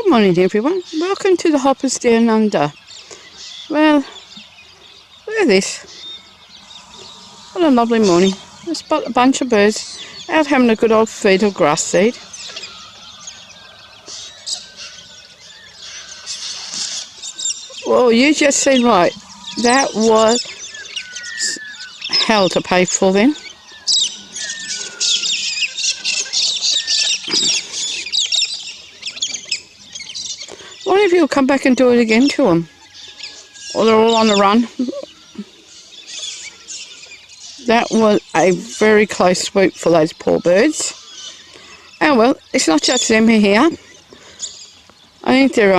Morning everyone, welcome to the Hoppers Down Under. Well, look at this. What a lovely morning. There's a bunch of birds out having a good old feed of grass seed. Well, you just seen right. That was hell to pay for then. What if you'll come back and do it again to them? Or they're all on the run. That was a very close swoop for those poor birds. Oh well, it's not just them here. I think they're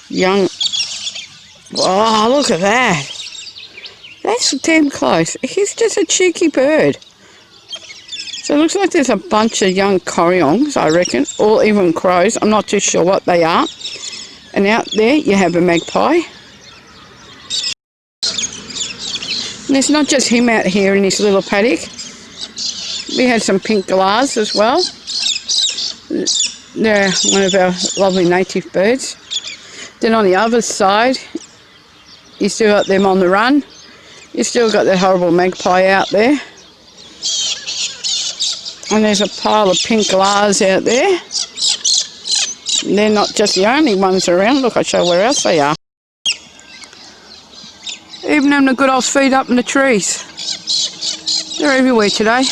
young. Oh, look at that. That's damn close. He's just a cheeky bird. So it looks like there's a bunch of young coryongs, I reckon, or even crows. I'm not too sure what they are. And out there you have a magpie. And it's not just him out here in his little paddock. We had some Pink Galahs as well. They're one of our lovely native birds. Then on the other side, you still got them on the run. You still got that horrible magpie out there. And there's a pile of Pink Galahs out there. And they're not just the only ones around. Look, I'll show where else they are. Even having a good old feed up in the trees. They're everywhere today.